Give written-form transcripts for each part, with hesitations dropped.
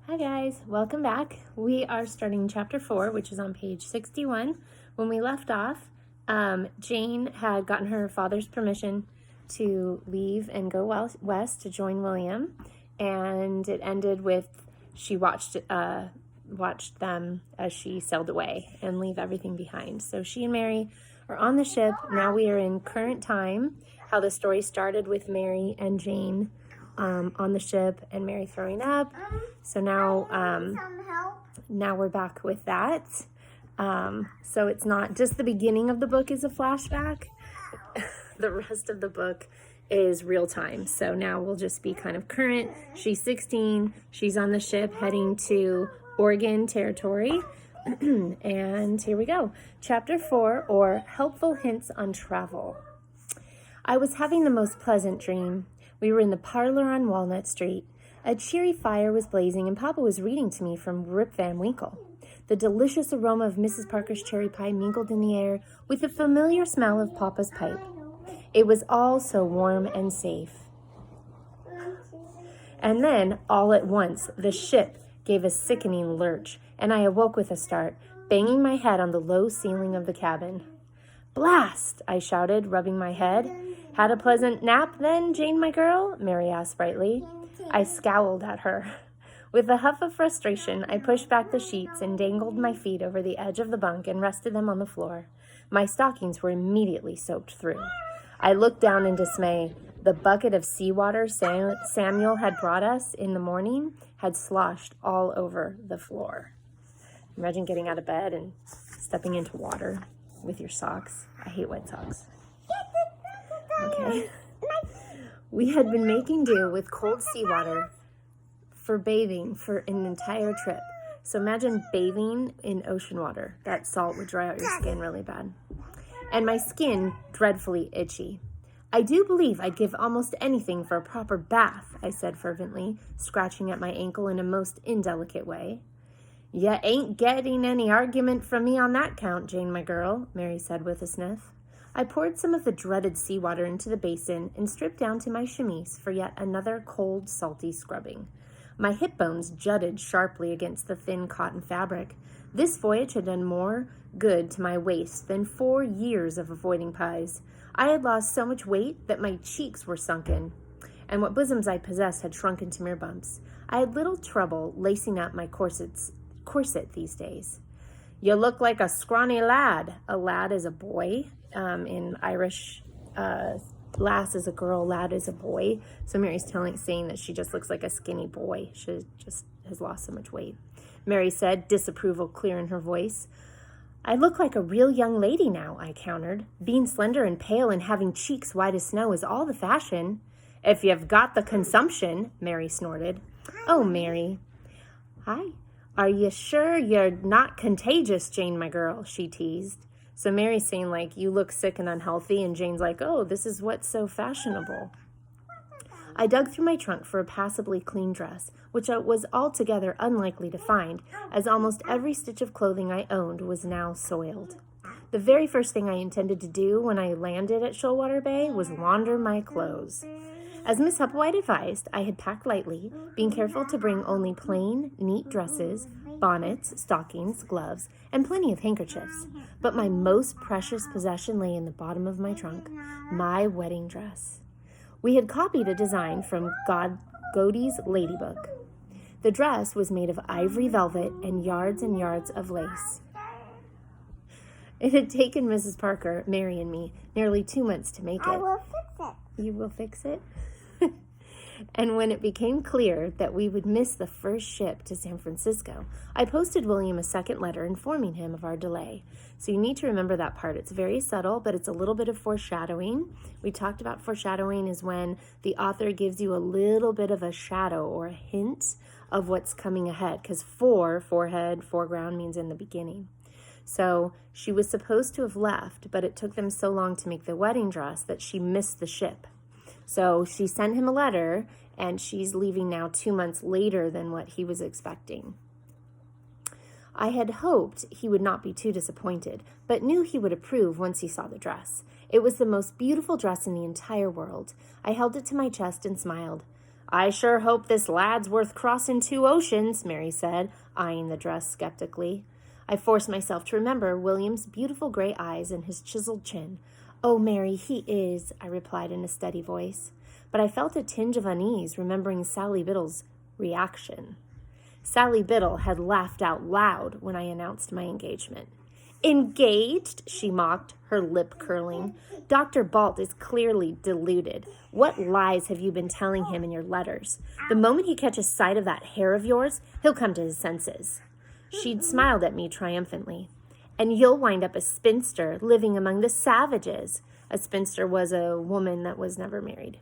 Hi guys, welcome back. We are starting chapter 4, which is on page 61. When we left off, Jane had gotten her father's permission to leave and go west to join William, and it ended with she watched them as she sailed away and leave everything behind. So she and Mary are on the ship. Now we are in current time, how the story started with Mary and Jane on the ship and Mary throwing up. So now we're back with that. So it's not just the beginning of the book is a flashback. The rest of the book is real time. So now we'll just be kind of current. She's 16. She's on the ship heading to Oregon territory. And here we go. Chapter 4, or Helpful Hints on Travel. I was having the most pleasant dream. We were in the parlor on Walnut Street. A cheery fire was blazing, and Papa was reading to me from Rip Van Winkle. The delicious aroma of Mrs. Parker's cherry pie mingled in the air with the familiar smell of Papa's pipe. It was all so warm and safe. And then, all at once, the ship gave a sickening lurch, and I awoke with a start, banging my head on the low ceiling of the cabin. "Blast!" I shouted, rubbing my head. "Had a pleasant nap then, Jane, my girl?" Mary asked brightly. I scowled at her. With a huff of frustration, I pushed back the sheets and dangled my feet over the edge of the bunk and rested them on the floor. My stockings were immediately soaked through. I looked down in dismay. The bucket of seawater Samuel had brought us in the morning had sloshed all over the floor. Imagine getting out of bed and stepping into water with your socks. I hate wet socks. Okay. We had been making do with cold seawater for bathing for an entire trip. So imagine bathing in ocean water. That salt would dry out your skin really bad. And my skin dreadfully itchy. "I do believe I'd give almost anything for a proper bath," I said fervently, scratching at my ankle in a most indelicate way. "Ya ain't getting any argument from me on that count, Jane, my girl," Mary said with a sniff. I poured some of the dreaded seawater into the basin and stripped down to my chemise for yet another cold, salty scrubbing. My hip bones jutted sharply against the thin cotton fabric. This voyage had done more good to my waist than 4 years of avoiding pies. I had lost so much weight that my cheeks were sunken, and what bosoms I possessed had shrunken to mere bumps. I had little trouble lacing up my corset these days. "You look like a scrawny lad." A lad is a boy. In Irish, lass is a girl, lad is a boy. So Mary's saying that she just looks like a skinny boy. She just has lost so much weight. Mary said, disapproval clear in her voice. "I look like a real young lady now," I countered. "Being slender and pale and having cheeks white as snow is all the fashion." "If you've got the consumption," Mary snorted. "Oh, Mary." "Hi. Are you sure you're not contagious, Jane, my girl?" she teased. So Mary's saying, like, you look sick and unhealthy, and Jane's like, oh, this is what's so fashionable. I dug through my trunk for a passably clean dress, which I was altogether unlikely to find, as almost every stitch of clothing I owned was now soiled. The very first thing I intended to do when I landed at Shoalwater Bay was launder my clothes. As Miss Hupwhite advised, I had packed lightly, being careful to bring only plain, neat dresses, bonnets, stockings, gloves, and plenty of handkerchiefs. But my most precious possession lay in the bottom of my trunk, my wedding dress. We had copied a design from Godey's Ladybook. The dress was made of ivory velvet and yards of lace. It had taken Mrs. Parker, Mary, and me nearly 2 months to make it. I will fix it. You will fix it? And when it became clear that we would miss the first ship to San Francisco, I posted William a second letter informing him of our delay. So you need to remember that part. It's very subtle, but it's a little bit of foreshadowing. We talked about foreshadowing is when the author gives you a little bit of a shadow or a hint of what's coming ahead, because forehead, foreground means in the beginning. So she was supposed to have left, but it took them so long to make the wedding dress that she missed the ship. So she sent him a letter, and she's leaving now 2 months later than what he was expecting. I had hoped he would not be too disappointed, but knew he would approve once he saw the dress. It was the most beautiful dress in the entire world. I held it to my chest and smiled. I sure hope this lad's worth crossing 2 oceans, Mary said, eyeing the dress skeptically. I forced myself to remember William's beautiful gray eyes and his chiseled chin. Oh, Mary, he is, I replied in a steady voice. But I felt a tinge of unease remembering Sally Biddle's reaction. Sally Biddle had laughed out loud when I announced my engagement. Engaged? She mocked, her lip curling. Dr. Balt is clearly deluded. What lies have you been telling him in your letters? The moment he catches sight of that hair of yours, he'll come to his senses. She'd smiled at me triumphantly. And you'll wind up a spinster living among the savages. A spinster was a woman that was never married.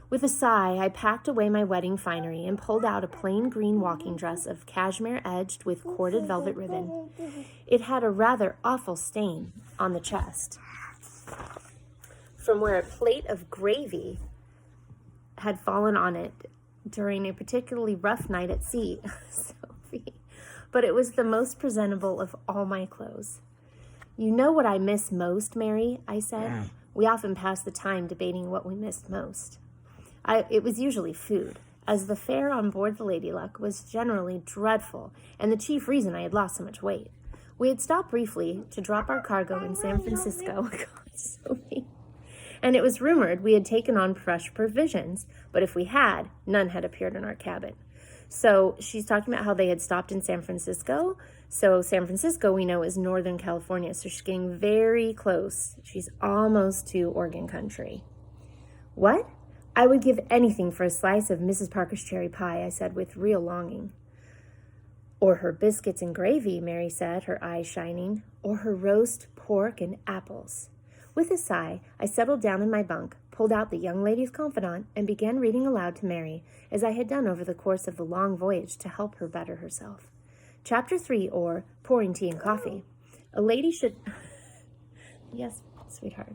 With a sigh, I packed away my wedding finery and pulled out a plain green walking dress of cashmere edged with corded velvet ribbon. It had a rather awful stain on the chest, from where a plate of gravy had fallen on it during a particularly rough night at sea. Sophie. But it was the most presentable of all my clothes. You know what I miss most, Mary? I said. We often pass the time debating what we missed most. It was usually food, as the fare on board the Lady Luck was generally dreadful, and the chief reason I had lost so much weight. We had stopped briefly to drop our cargo in San Francisco. God, Sophie. And it was rumored we had taken on fresh provisions, but if we had, none had appeared in our cabin. So she's talking about how they had stopped in San Francisco. So San Francisco, we know, is Northern California, so she's getting very close. She's almost to Oregon country. What? I would give anything for a slice of Mrs. Parker's cherry pie, I said with real longing. Or her biscuits and gravy, Mary said, her eyes shining. Or her roast pork and apples. With a sigh, I settled down in my bunk, pulled out the young lady's confidant, and began reading aloud to Mary, as I had done over the course of the long voyage to help her better herself. Chapter 3, or Pouring Tea and Coffee. A lady should... Yes, sweetheart.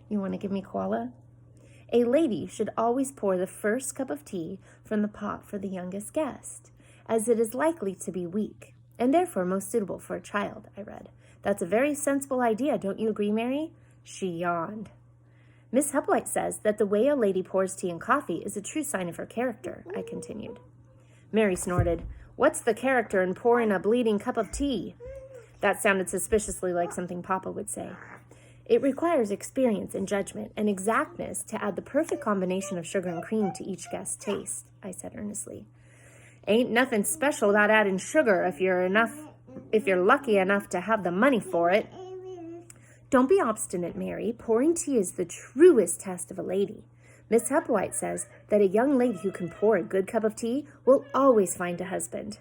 You want to give me koala? A lady should always pour the first cup of tea from the pot for the youngest guest, as it is likely to be weak, and therefore most suitable for a child, I read. That's a very sensible idea, don't you agree, Mary? She yawned. Miss Hepwhite says that the way a lady pours tea and coffee is a true sign of her character, I continued. Mary snorted. What's the character in pouring a bleeding cup of tea? That sounded suspiciously like something Papa would say. It requires experience and judgment and exactness to add the perfect combination of sugar and cream to each guest's taste, I said earnestly. Ain't nothing special about adding sugar if you're lucky enough to have the money for it. Don't be obstinate, Mary. Pouring tea is the truest test of a lady. Miss Hepwhite says that a young lady who can pour a good cup of tea will always find a husband.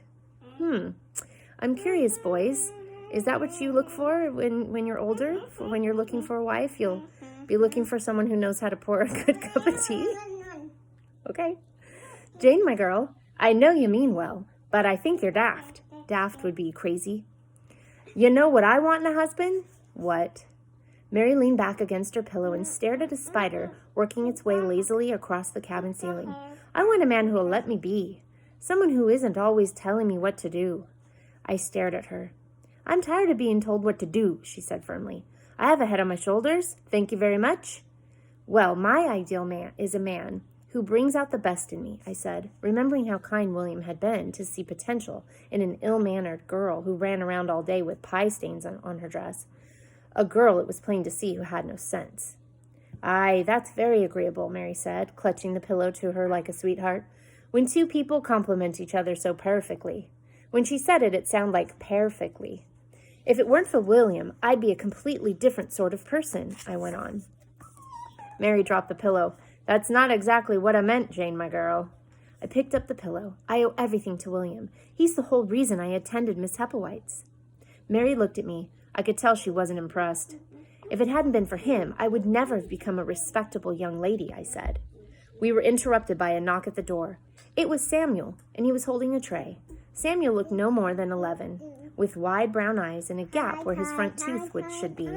I'm curious, boys. Is that what you look for when you're older? When you're looking for a wife, you'll be looking for someone who knows how to pour a good cup of tea? Okay. Jane, my girl, I know you mean well, but I think you're daft. Daft would be crazy. You know what I want in a husband? What? Mary leaned back against her pillow and stared at a spider working its way lazily across the cabin ceiling. I want a man who will let me be. Someone who isn't always telling me what to do. I stared at her. I'm tired of being told what to do, she said firmly. I have a head on my shoulders. Thank you very much. Well, my ideal man is a man who brings out the best in me, I said, remembering how kind William had been to see potential in an ill-mannered girl who ran around all day with pie stains on her dress. A girl, it was plain to see, who had no sense. Aye, that's very agreeable, Mary said, clutching the pillow to her like a sweetheart. When two people compliment each other so perfectly. When she said it, it sounded like perfectly. If it weren't for William, I'd be a completely different sort of person, I went on. Mary dropped the pillow. That's not exactly what I meant, Jane, my girl. I picked up the pillow. I owe everything to William. He's the whole reason I attended Miss Hepwhite's. Mary looked at me. I could tell she wasn't impressed. If it hadn't been for him, I would never have become a respectable young lady, I said. We were interrupted by a knock at the door. It was Samuel, and he was holding a tray. Samuel looked no more than 11, with wide brown eyes and a gap where his front tooth should be.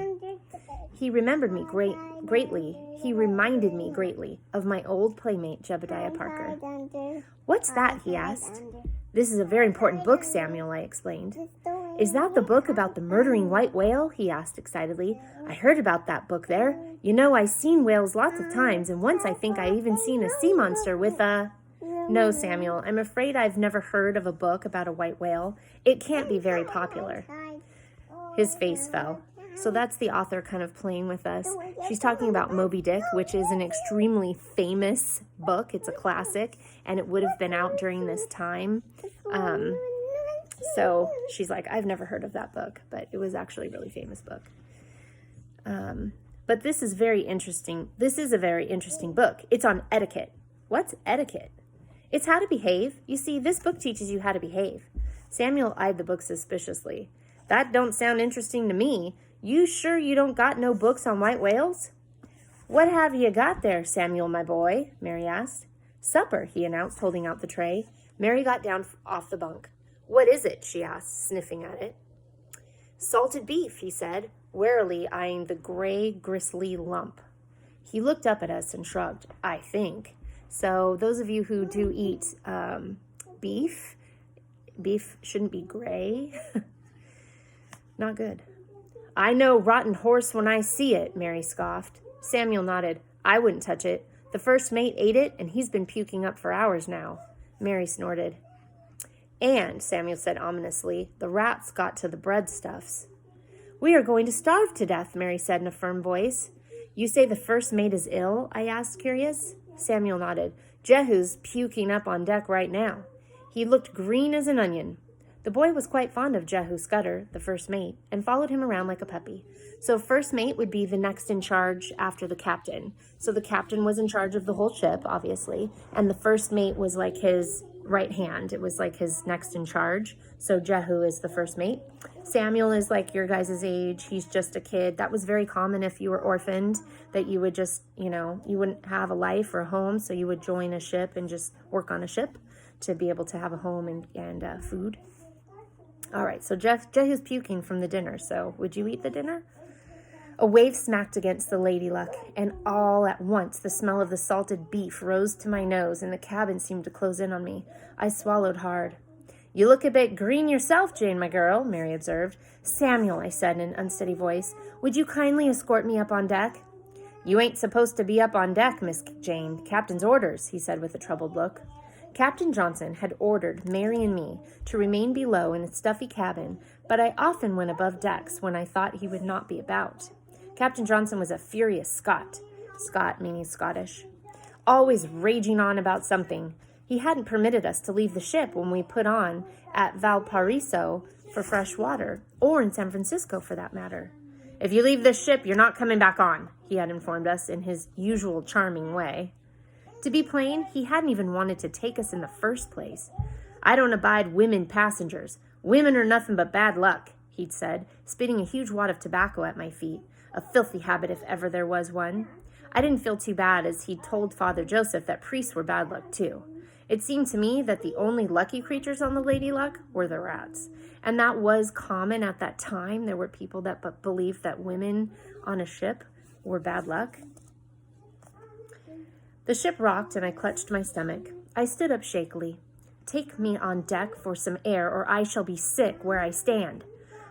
He remembered me greatly. He reminded me greatly of my old playmate, Jebediah Parker. What's that? He asked. This is a very important book, Samuel, I explained. Is that the book about the murdering white whale? He asked excitedly. I heard about that book there. You know, I've seen whales lots of times, and once I think I even seen a sea monster with a... No, Samuel, I'm afraid I've never heard of a book about a white whale. It can't be very popular. His face fell. So that's the author kind of playing with us. She's talking about Moby Dick, which is an extremely famous book. It's a classic, and it would have been out during this time. So she's like, I've never heard of that book, but it was actually a really famous book. But this is very interesting. This is a very interesting book. It's on etiquette. What's etiquette? It's how to behave. You see, this book teaches you how to behave. Samuel eyed the book suspiciously. That don't sound interesting to me. You sure you don't got no books on white whales? What have you got there, Samuel, my boy? Mary asked. Supper, he announced, holding out the tray. Mary got down off the bunk. What is it? She asked, sniffing at it. Salted beef, he said, warily eyeing the gray, gristly lump. He looked up at us and shrugged. I think. So those of you who do eat beef shouldn't be gray. Not good. I know rotten horse when I see it, Mary scoffed. Samuel nodded. I wouldn't touch it. The first mate ate it, and he's been puking up for hours now. Mary snorted. And, Samuel said ominously, the rats got to the breadstuffs. We are going to starve to death, Mary said in a firm voice. You say the first mate is ill? I asked, curious. Samuel nodded. Jehu's puking up on deck right now. He looked green as an onion. The boy was quite fond of Jehu Scudder, the first mate, and followed him around like a puppy. So first mate would be the next in charge after the captain. So the captain was in charge of the whole ship, obviously, and the first mate was like his right hand. It was like his next in charge. So Jehu is the first mate. Samuel is like your guys' age. He's just a kid. That was very common if you were orphaned, that you would just, you wouldn't have a life or a home, so you would join a ship and just work on a ship to be able to have a home and food. All right, so Jehu's puking from the dinner, so would you eat the dinner? A wave smacked against the Lady Luck, and all at once the smell of the salted beef rose to my nose, and the cabin seemed to close in on me. I swallowed hard. You look a bit green yourself, Jane, my girl, Mary observed. Samuel, I said in an unsteady voice, would you kindly escort me up on deck? You ain't supposed to be up on deck, Miss Jane. Captain's orders, he said with a troubled look. Captain Johnson had ordered Mary and me to remain below in a stuffy cabin, but I often went above decks when I thought he would not be about. Captain Johnson was a furious Scot meaning Scottish, always raging on about something. He hadn't permitted us to leave the ship when we put on at Valparaiso for fresh water, or in San Francisco for that matter. If you leave this ship, you're not coming back on, he had informed us in his usual charming way. To be plain, he hadn't even wanted to take us in the first place. I don't abide women passengers. Women are nothing but bad luck, he'd said, spitting a huge wad of tobacco at my feet, a filthy habit if ever there was one. I didn't feel too bad as he'd told Father Joseph that priests were bad luck too. It seemed to me that the only lucky creatures on the Lady Luck were the rats. And that was common at that time. There were people that believed that women on a ship were bad luck. The ship rocked and I clutched my stomach. I stood up shakily. Take me on deck for some air or I shall be sick where I stand.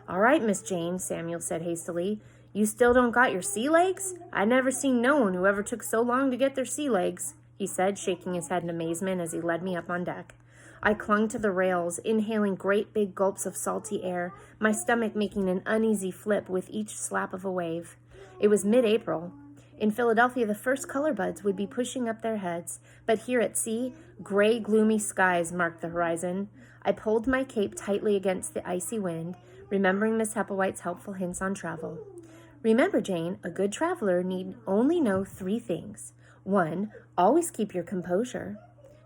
All right, Miss Jane, Samuel said hastily. You still don't got your sea legs? I never seen no one who ever took so long to get their sea legs, he said, shaking his head in amazement as he led me up on deck. I clung to the rails, inhaling great big gulps of salty air, my stomach making an uneasy flip with each slap of a wave. It was mid-April. In Philadelphia, the first color buds would be pushing up their heads, but here at sea, gray, gloomy skies marked the horizon. I pulled my cape tightly against the icy wind, remembering Miss Hepplewhite's helpful hints on travel. Remember, Jane, a good traveler need only know 3 things. 1, always keep your composure.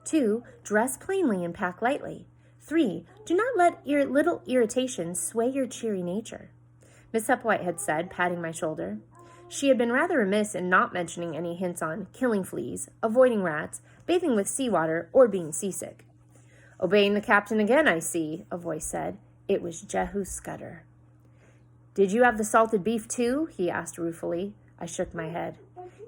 2, dress plainly and pack lightly. 3, do not let your little irritations sway your cheery nature. Miss Hepplewhite had said, patting my shoulder. She had been rather remiss in not mentioning any hints on killing fleas, avoiding rats, bathing with seawater, or being seasick. Obeying the captain again, I see, a voice said. It was Jehu Scudder. Did you have the salted beef too? He asked ruefully. I shook my head.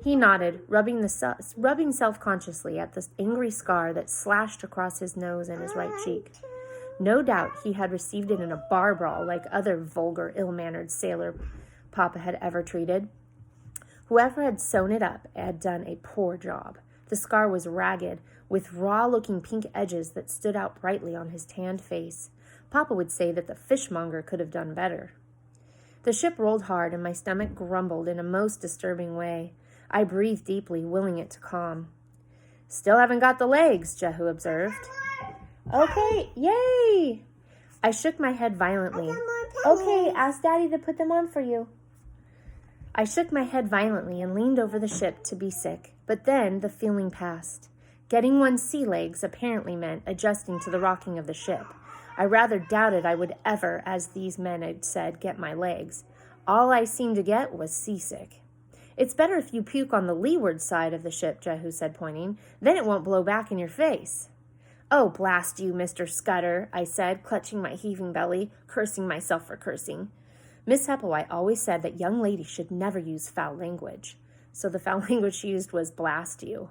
He nodded, rubbing self-consciously at the angry scar that slashed across his nose and his right cheek. No doubt he had received it in a bar brawl like other vulgar, ill-mannered sailor Papa had ever treated. Whoever had sewn it up had done a poor job. The scar was ragged, with raw-looking pink edges that stood out brightly on his tanned face. Papa would say that the fishmonger could have done better. The ship rolled hard, and my stomach grumbled in a most disturbing way. I breathed deeply, willing it to calm. "Still haven't got the legs," Jehu observed. "Okay, yay!" I shook my head violently. "Okay, ask Daddy to put them on for you." I shook my head violently and leaned over the ship to be sick, but then the feeling passed. Getting one's sea legs apparently meant adjusting to the rocking of the ship. I rather doubted I would ever, as these men had said, get my legs. All I seemed to get was seasick. "It's better if you puke on the leeward side of the ship," Jehu said, pointing. "Then it won't blow back in your face." "Oh, blast you, Mr. Scudder," I said, clutching my heaving belly, cursing myself for cursing. Miss Hepplewhite always said that young ladies should never use foul language. So the foul language she used was "blast you."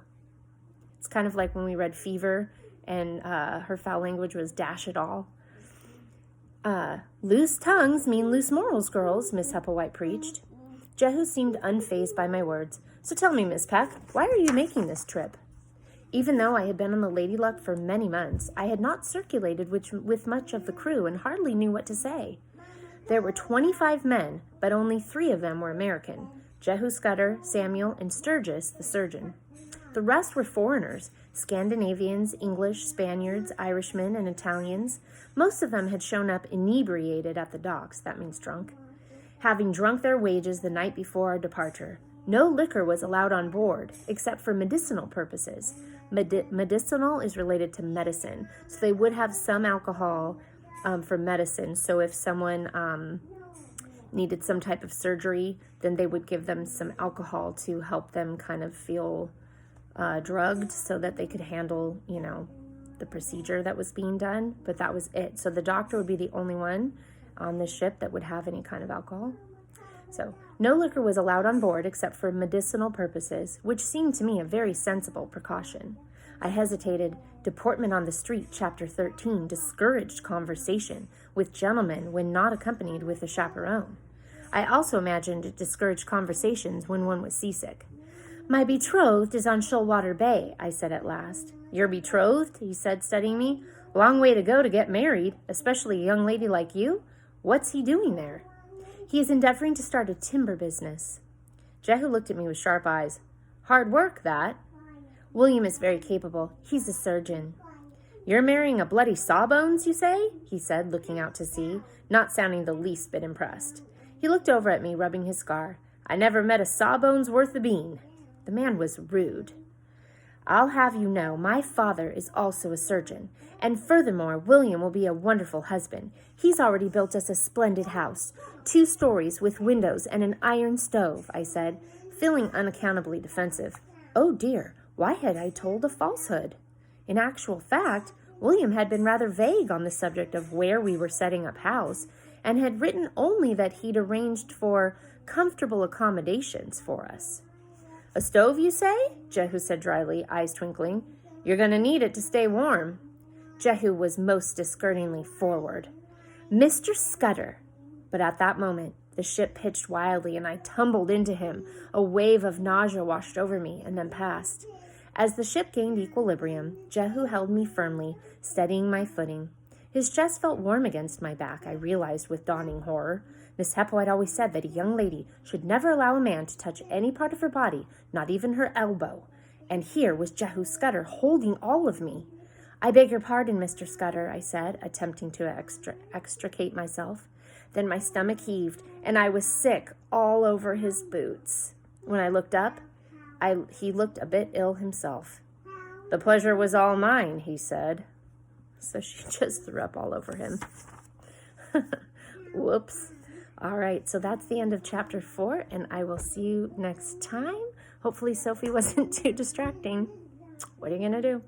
It's kind of like when we read Fever, and her foul language was "dash it all." "Loose tongues mean loose morals, girls," Miss Hepplewhite preached. Jehu seemed unfazed by my words. "So tell me, Miss Peck, why are you making this trip?" Even though I had been on the Lady Luck for many months, I had not circulated with much of the crew and hardly knew what to say. There were 25 men, but only 3 of them were American: Jehu Scudder, Samuel, and Sturgis, the surgeon. The rest were foreigners: Scandinavians, English, Spaniards, Irishmen, and Italians. Most of them had shown up inebriated at the docks, that means drunk, having drunk their wages the night before our departure. No liquor was allowed on board, except for medicinal purposes. Medicinal is related to medicine, so they would have some alcohol for medicine. So if someone needed some type of surgery, then they would give them some alcohol to help them kind of feel drugged so that they could handle, the procedure that was being done. But that was it. So the doctor would be the only one on the ship that would have any kind of alcohol. So no liquor was allowed on board except for medicinal purposes, which seemed to me a very sensible precaution. I hesitated. Deportment on the street, Chapter 13, discouraged conversation with gentlemen when not accompanied with a chaperone. I also imagined it discouraged conversations when one was seasick. "My betrothed is on Shoalwater Bay," I said at last. "You're betrothed?" he said, studying me. "Long way to go to get married, especially a young lady like you. What's he doing there?" "He is endeavoring to start a timber business." Jehu looked at me with sharp eyes. "Hard work, that." "William is very capable. He's a surgeon." "You're marrying a bloody sawbones, you say?" he said, looking out to sea, not sounding the least bit impressed. He looked over at me, rubbing his scar. "I never met a sawbones worth a bean." The man was rude. "I'll have you know, my father is also a surgeon. And furthermore, William will be a wonderful husband. He's already built us a splendid house, 2 stories with windows and an iron stove," I said, feeling unaccountably defensive. Oh dear, why had I told a falsehood? In actual fact, William had been rather vague on the subject of where we were setting up house, and had written only that he'd arranged for comfortable accommodations for us. "A stove, you say?" Jehu said dryly, eyes twinkling. "You're going to need it to stay warm." Jehu was most discerningly forward. "Mr. Scudder." But at that moment, the ship pitched wildly, and I tumbled into him. A wave of nausea washed over me and then passed. As the ship gained equilibrium, Jehu held me firmly, steadying my footing. His chest felt warm against my back, I realized with dawning horror. Miss Hepplewhite always said that a young lady should never allow a man to touch any part of her body, not even her elbow. And here was Jehu Scudder holding all of me. "I beg your pardon, Mr. Scudder," I said, attempting to extricate myself. Then my stomach heaved, and I was sick all over his boots. When I looked up, he looked a bit ill himself. "The pleasure was all mine," he said. So she just threw up all over him. Whoops. All right, so that's the end of Chapter 4, and I will see you next time. Hopefully Sophie wasn't too distracting. What are you going to do?